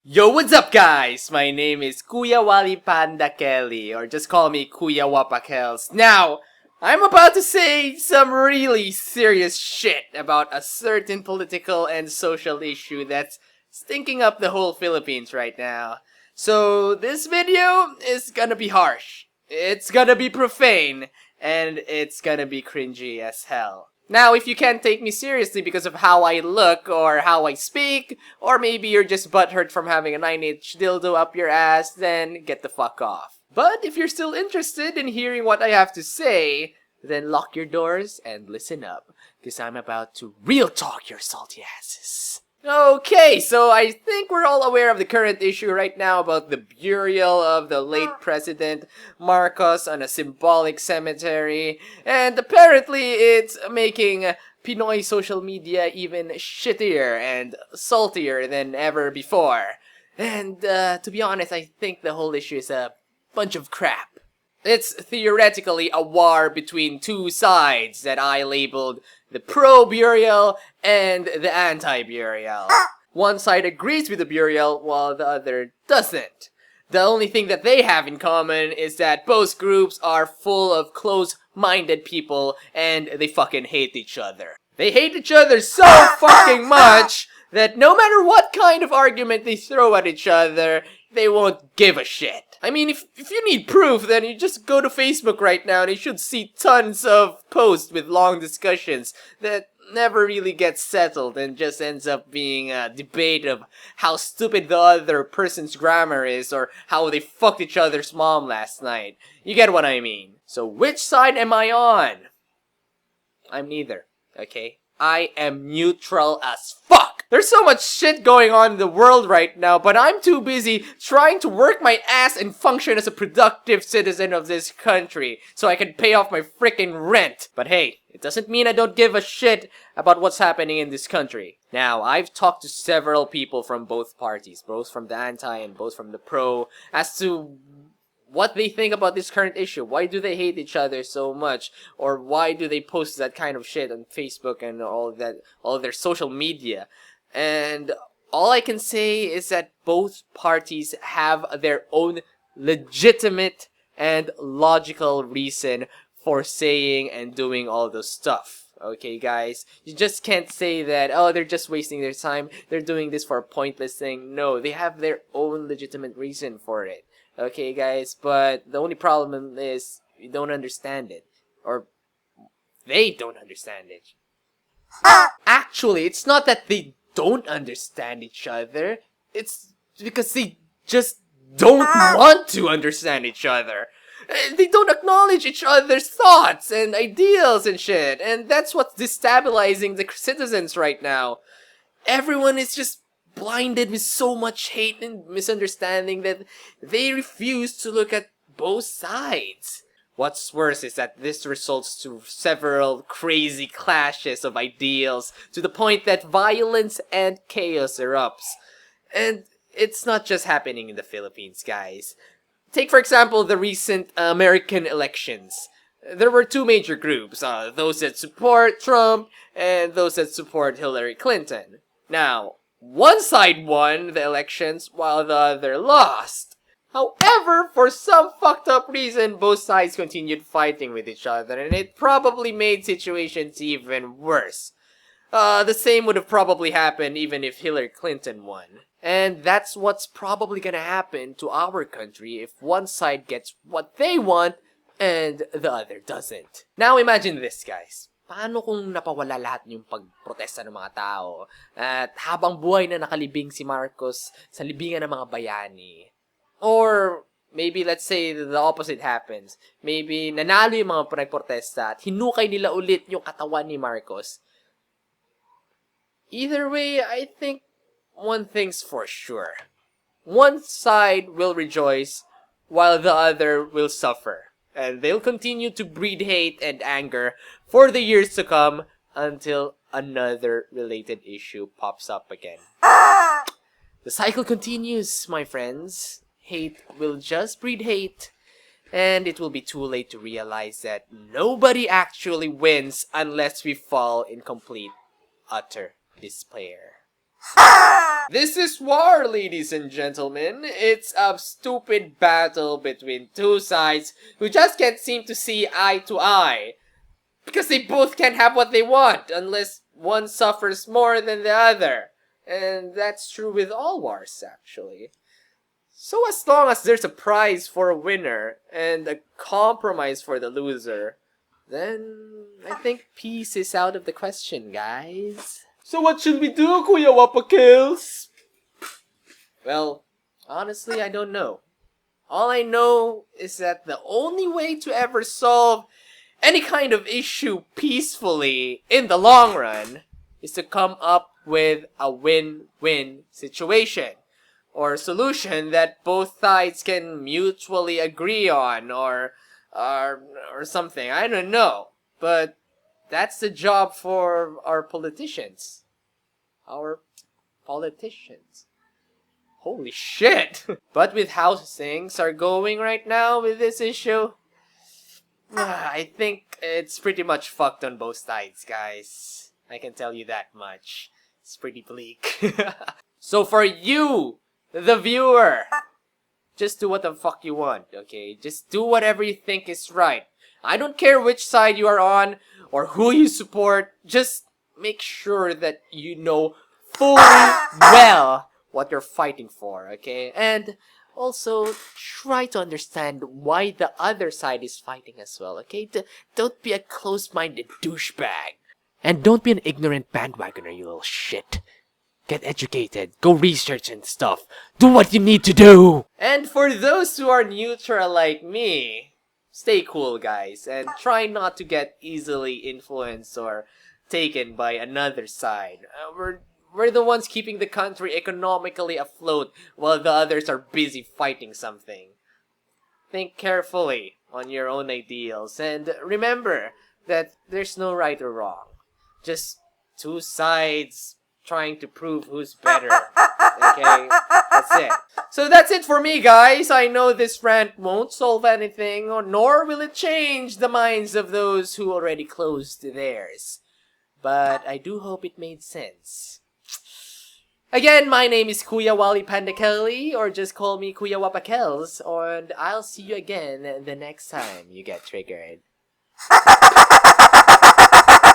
Yo, what's up guys? My name is Kuya Wally Panda Kelly, or just call me Kuya Wapakels. Now, I'm about to say some really serious shit about a certain political and social issue that's stinking up the whole Philippines right now. So, this video is gonna be harsh, it's gonna be profane, and it's gonna be cringy as hell. Now, if you can't take me seriously because of how I look or how I speak, or maybe you're just butthurt from having a 9-inch dildo up your ass, then get the fuck off. But if you're still interested in hearing what I have to say, then lock your doors and listen up, because I'm about to real talk your salty asses. Okay, so I think we're all aware of the current issue right now about the burial of the late President Marcos on a symbolic cemetery, and apparently it's making Pinoy social media even shittier and saltier than ever before. And to be honest, I think the whole issue is a bunch of crap. It's theoretically a war between two sides that I labeled the pro-burial and the anti-burial. One side agrees with the burial while the other doesn't. The only thing that they have in common is that both groups are full of close-minded people and they fucking hate each other. They hate each other so fucking much that no matter what kind of argument they throw at each other, they won't give a shit. I mean, if you need proof, then you just go to Facebook right now and you should see tons of posts with long discussions that never really get settled and just ends up being a debate of how stupid the other person's grammar is or how they fucked each other's mom last night. You get what I mean. So which side am I on? I'm neither, okay? I am neutral as fuck! There's so much shit going on in the world right now, but I'm too busy trying to work my ass and function as a productive citizen of this country so I can pay off my freaking rent. But hey, it doesn't mean I don't give a shit about what's happening in this country. Now, I've talked to several people from both parties, both from the anti and both from the pro, as to what they think about this current issue. Why do they hate each other so much? Or why do they post that kind of shit on Facebook and all of their social media? And all I can say is that both parties have their own legitimate and logical reason for saying and doing all those stuff. Okay, guys? You just can't say that, oh, they're just wasting their time, they're doing this for a pointless thing. No, they have their own legitimate reason for it. Okay, guys? But the only problem is you don't understand it. Or they don't understand it. Actually, it's not that they don't understand each other. It's because they just don't want to understand each other. They don't acknowledge each other's thoughts and ideals and shit. And that's what's destabilizing the citizens right now. Everyone is just blinded with so much hate and misunderstanding that they refuse to look at both sides. What's worse is that this results to several crazy clashes of ideals to the point that violence and chaos erupts. And it's not just happening in the Philippines, guys. Take, for example, the recent American elections. There were two major groups, those that support Trump and those that support Hillary Clinton. Now, one side won the elections while the other lost. However, for some fucked up reason, both sides continued fighting with each other, and it probably made situations even worse. The same would have probably happened even if Hillary Clinton won. And that's what's probably gonna happen to our country if one side gets what they want and the other doesn't. Now imagine this, guys. Paano kung napawala lahat yung pagprotesta ng mga tao at habang buhay na nakalibing si Marcos sa libingan ng mga bayani? Or maybe let's say the opposite happens. Maybe nanalo yung mga nagprotesta at hinukay nila ulit yung katawan ni Marcos. Either way, I think one thing's for sure. One side will rejoice while the other will suffer. And they'll continue to breed hate and anger for the years to come until another related issue pops up again. The cycle continues, my friends. Hate will just breed hate, and it will be too late to realize that nobody actually wins unless we fall in complete, utter despair. This is war, ladies and gentlemen. It's a stupid battle between two sides who just can't seem to see eye to eye. Because they both can't have what they want unless one suffers more than the other. And that's true with all wars, actually. So as long as there's a prize for a winner and a compromise for the loser, then I think peace is out of the question, guys. So what should we do, Kuya Wapakels? Well, honestly, I don't know. All I know is that the only way to ever solve any kind of issue peacefully in the long run is to come up with a win-win situation or solution that both sides can mutually agree on or something. I don't know. But that's the job for our politicians. Our politicians. Holy shit! But with how things are going right now with this issue, I think it's pretty much fucked on both sides, guys. I can tell you that much. It's pretty bleak. So for you, the viewer, just do what the fuck you want, okay? Just do whatever you think is right. I don't care which side you are on or who you support. Just make sure that you know fully well what you're fighting for, okay? And also, try to understand why the other side is fighting as well, okay? Don't be a close-minded douchebag. And don't be an ignorant bandwagoner, you little shit. Get educated, go research and stuff. Do what you need to do! And for those who are neutral like me, stay cool, guys, and try not to get easily influenced or taken by another side. We're the ones keeping the country economically afloat while the others are busy fighting something. Think carefully on your own ideals and remember that there's no right or wrong. Just two sides trying to prove who's better. Okay? That's it. So that's it for me, guys. I know this rant won't solve anything, nor will it change the minds of those who already closed theirs. But I do hope it made sense. Again, my name is Kuya Wally Pandakeli, or just call me Kuya Wapakels, and I'll see you again the next time you get triggered.